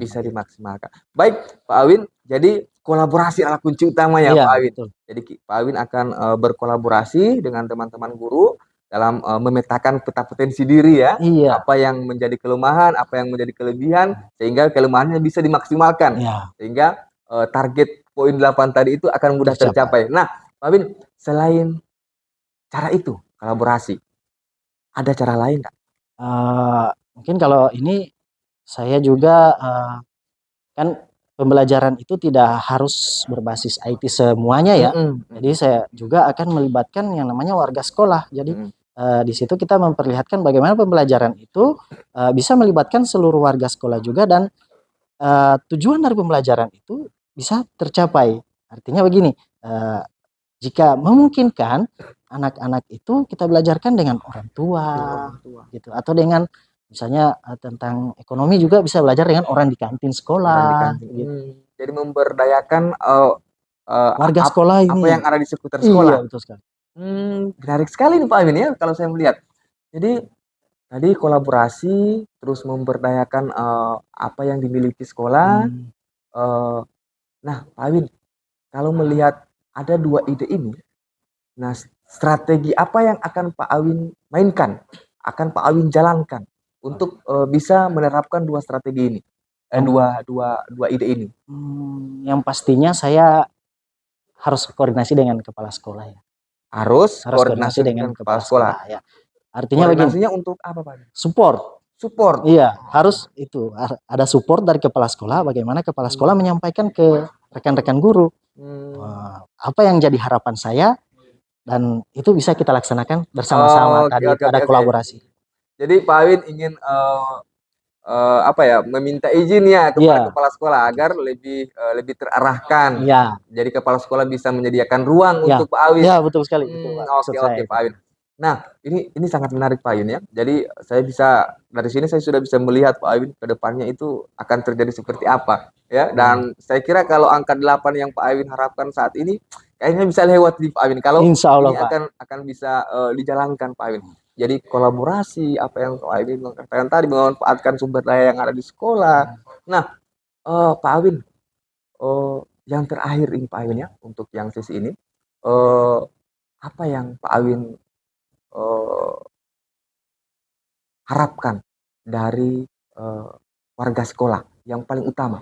Baik Pak Awin, jadi kolaborasi adalah kunci utama ya, Pak Awin. Betul. Jadi Pak Awin akan berkolaborasi dengan teman-teman guru dalam memetakan peta potensi diri ya. Iya. Apa yang menjadi kelemahan, apa yang menjadi kelebihan, sehingga kelemahannya bisa dimaksimalkan. Iya. Sehingga target poin 8 tadi itu akan mudah tercapai. Nah, Pak Awin, selain cara itu, kolaborasi, ada cara lain nggak? Mungkin kalau ini saya juga kan pembelajaran itu tidak harus berbasis IT semuanya ya. Jadi saya juga akan melibatkan yang namanya warga sekolah. Jadi di situ kita memperlihatkan bagaimana pembelajaran itu bisa melibatkan seluruh warga sekolah juga, dan tujuan dari pembelajaran itu bisa tercapai. Artinya begini, jika memungkinkan anak-anak itu kita belajarkan dengan orang tua gitu, atau dengan misalnya tentang ekonomi juga bisa belajar dengan orang di kantin sekolah. Gitu. Jadi memberdayakan warga sekolah ini. Apa yang ada di sekitar sekolah. Iya, betul sekali. Menarik sekali nih Pak Amin ya kalau saya melihat. Jadi tadi kolaborasi, terus memberdayakan apa yang dimiliki sekolah. Nah Pak Amin, kalau melihat ada 2 ide ini, nah strategi apa yang akan Pak Awin mainkan, akan Pak Awin jalankan untuk bisa menerapkan 2 strategi ini, dua ide ini? Yang pastinya saya harus koordinasi dengan kepala sekolah ya. Harus koordinasi dengan kepala sekolah ya. Artinya koordinasinya untuk apa Pak? Support. Iya, harus itu ada support dari kepala sekolah. Bagaimana kepala sekolah menyampaikan ke rekan-rekan guru apa yang jadi harapan saya, dan itu bisa kita laksanakan bersama-sama. Ada kolaborasi. Jadi Pak Awin ingin meminta izin ya kepada kepala sekolah agar lebih terarahkan. Jadi kepala sekolah bisa menyediakan ruang untuk Pak Awin. Ya, betul sekali. Oke Pak Awin. Nah, ini sangat menarik Pak Awin ya. Jadi dari sini saya sudah bisa melihat Pak Awin ke depannya itu akan terjadi seperti apa ya. Dan saya kira kalau angka 8 yang Pak Awin harapkan saat ini kayaknya bisa lewat di Pak Awin kalau Insya Allah, ini Pak. akan bisa dijalankan Pak Awin. Jadi kolaborasi apa yang Pak Awin katakan tadi, memanfaatkan sumber daya yang ada di sekolah. Nah, Pak Awin, yang terakhir ini Pak Awin ya, untuk yang sesi ini, eh, apa yang Pak Awin eh, harapkan dari warga sekolah yang paling utama?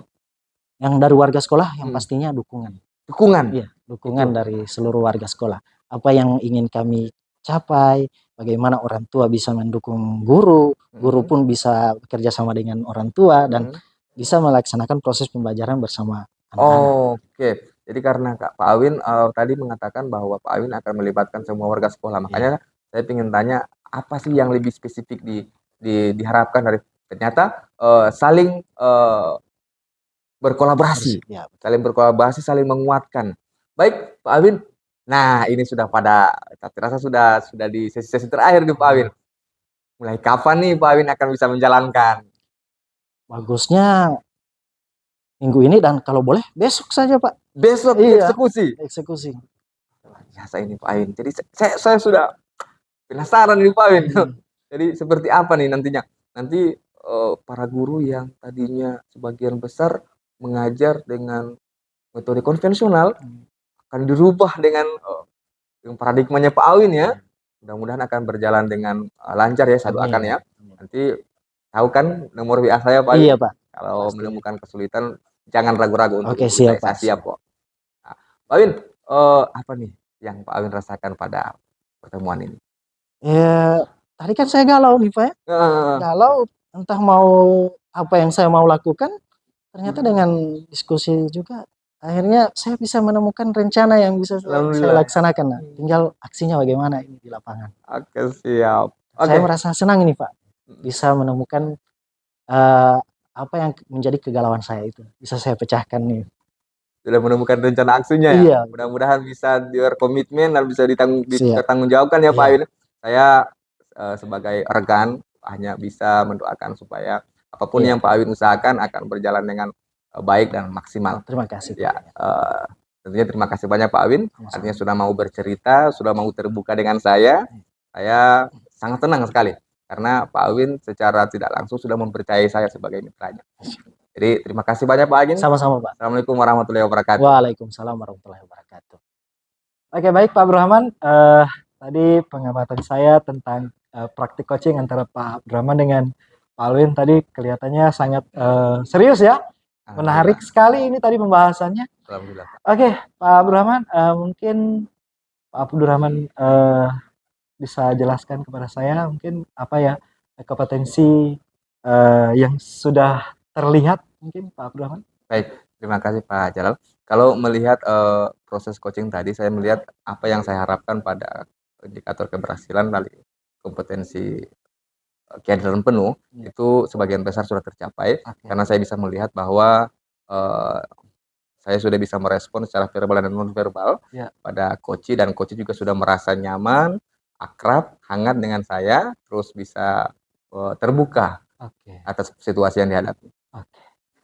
Yang dari warga sekolah yang Hmm. pastinya dukungan. Dukungan. Iya, dukungan Itu. dari seluruh warga sekolah. Apa yang ingin kami capai, bagaimana orang tua bisa mendukung guru, guru pun bisa bekerja sama dengan orang tua dan bisa melaksanakan proses pembelajaran bersama anak-anak. Oke. Jadi karena Pak Awin tadi mengatakan bahwa Pak Awin akan melibatkan semua warga sekolah. Makanya saya ingin tanya apa sih yang lebih spesifik diharapkan dari ternyata saling berkolaborasi, Ya, saling berkolaborasi, saling menguatkan. Baik, Pak Awin. Nah, ini sudah saya rasa sudah di sesi-sesi terakhir nih Pak Awin. Mulai kapan nih Pak Awin akan bisa menjalankan? bagusnya minggu ini dan kalau boleh besok saja, Pak. Besok Iya. eksekusi. Eksekusi. Biasa ini Pak Awin. Jadi saya sudah penasaran nih Pak Awin. Jadi seperti apa nih nantinya? Nanti para guru yang tadinya sebagian besar mengajar dengan metode konvensional akan dirubah dengan yang paradigmanya Pak Awin ya. Mudah-mudahan akan berjalan dengan lancar ya, saya doakan ya. Nanti tahu kan nomor WA saya Pak Awin? Iya, Pak. Kalau Pasti. menemukan kesulitan jangan ragu-ragu untuk Oke, siap, Pak. saya siap kok. Nah, Pak Awin, apa nih yang Pak Awin rasakan pada pertemuan ini? Ya, tadi kan saya galau nih, Pak. Galau, entah mau apa yang saya mau lakukan, ternyata dengan diskusi juga akhirnya saya bisa menemukan rencana yang bisa saya laksanakan. Nah, tinggal aksinya bagaimana ini di lapangan. Oke, siap. Saya merasa senang ini, Pak, bisa menemukan apa yang menjadi kegalauan saya itu bisa saya pecahkan nih. Sudah menemukan rencana aksinya ya. Iya. Mudah-mudahan bisa berkomitmen dan bisa dipertanggungjawabkan ya Pak Awin. Iya. Saya sebagai rekan hanya bisa mendoakan supaya apapun yang Pak Awin usahakan akan berjalan dengan baik dan maksimal. Terima kasih. Ya, tentunya terima kasih banyak Pak Awin. Artinya sudah mau bercerita, sudah mau terbuka dengan saya. Saya sangat tenang sekali karena Pak Awin secara tidak langsung sudah mempercayai saya sebagai mitranya. Jadi terima kasih banyak Pak Awin. Sama-sama Pak. Assalamualaikum warahmatullahi wabarakatuh. Waalaikumsalam warahmatullahi wabarakatuh. Oke, baik Pak Abdurrahman. Tadi pengamatan saya tentang praktik coaching antara Pak Abdurrahman dengan Pak Alwin tadi kelihatannya sangat serius ya. Menarik sekali ini tadi pembahasannya. Alhamdulillah. Oke, Pak Abdurrahman, mungkin Pak Abdurrahman bisa jelaskan kepada saya mungkin apa ya kompetensi yang sudah terlihat mungkin Pak Abdurrahman. Baik, terima kasih Pak Jalal. Kalau melihat proses coaching tadi, saya melihat apa yang saya harapkan pada indikator keberhasilan dari kompetensi kehadiran penuh itu sebagian besar sudah tercapai karena saya bisa melihat bahwa saya sudah bisa merespon secara verbal dan non verbal pada coach dan coach juga sudah merasa nyaman, akrab, hangat dengan saya, terus bisa terbuka atas situasi yang dihadapi.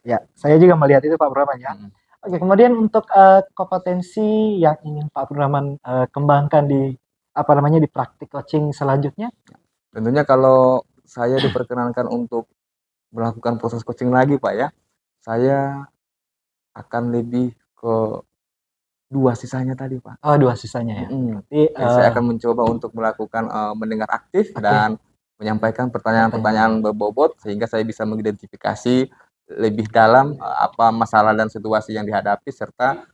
Ya, saya juga melihat itu Pak Abdurrahman ya. Oke, kemudian untuk kompetensi yang ingin Pak Abdurrahman kembangkan di di praktik coaching selanjutnya? Tentunya kalau saya diperkenankan untuk melakukan proses coaching lagi Pak ya, saya akan lebih ke 2 sisanya tadi Pak. Oh, 2 sisanya ya. Jadi, saya akan mencoba untuk melakukan mendengar aktif dan menyampaikan pertanyaan-pertanyaan berbobot sehingga saya bisa mengidentifikasi lebih dalam apa masalah dan situasi yang dihadapi serta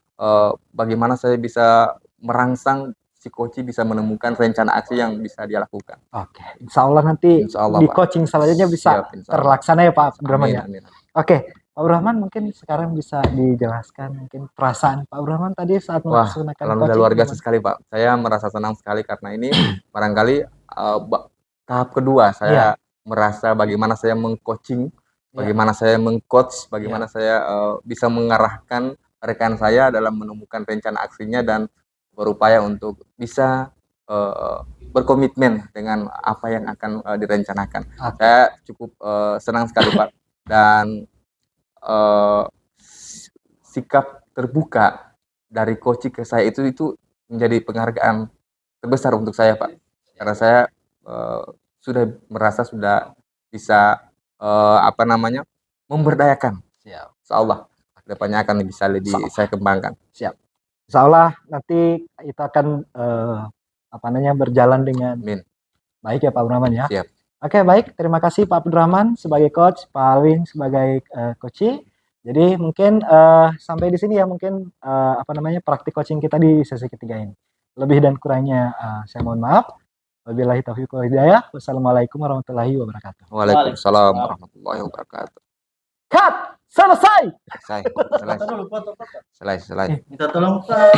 bagaimana saya bisa merangsang si coach bisa menemukan rencana aksi yang bisa dia lakukan. Oke, insya Allah nanti di coaching selanjutnya bisa terlaksana ya Pak Abdurrahman ya. Oke, Pak Abdurrahman mungkin sekarang bisa dijelaskan mungkin perasaan Pak Abdurrahman tadi saat melaksanakan coaching. Alhamdulillah luar biasa sekali Pak. Saya merasa senang sekali karena ini barangkali tahap kedua saya merasa bagaimana saya mengcoaching, bagaimana saya mengcoach, bagaimana saya bisa mengarahkan rekan saya dalam menemukan rencana aksinya dan berupaya untuk bisa berkomitmen dengan apa yang akan direncanakan. Saya cukup senang sekali Pak dan sikap terbuka dari coach ke saya itu menjadi penghargaan terbesar untuk saya, Pak. Karena saya sudah merasa sudah bisa memberdayakan. Siap. Insyaallah kedepannya akan bisa lebih saya kembangkan. Siap. Insyaallah nanti itu akan berjalan dengan Amin. baik ya Pak Abdurrahman ya. Siap. Oke, baik. Terima kasih Pak Abdurrahman sebagai coach, Pak Alwin sebagai coach. Jadi mungkin sampai di sini ya mungkin praktik coaching kita di sesi ketiga ini. Lebih dan kurangnya saya mohon maaf. Wabillahi taufiq wal hidayah. Wassalamualaikum warahmatullahi wabarakatuh. Waalaikumsalam warahmatullahi wabarakatuh. Cut. Selesai. Selesai. Minta tolong Pak.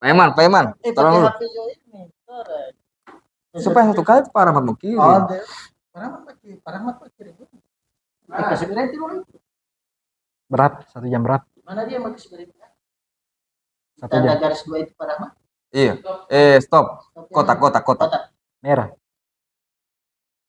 Pak Iman, tolong dulu. HP Jo ini. Supaya satu kali Pak Rahmat mau kirim. Pak Rahmat kirim. Kasih berhenti dulu. Berat, 1 jam berat. Mana dia mau kasih berhenti? 1 jam. Garis 2 itu Pak Rahmat? Iya. Stop. Kotak. Merah.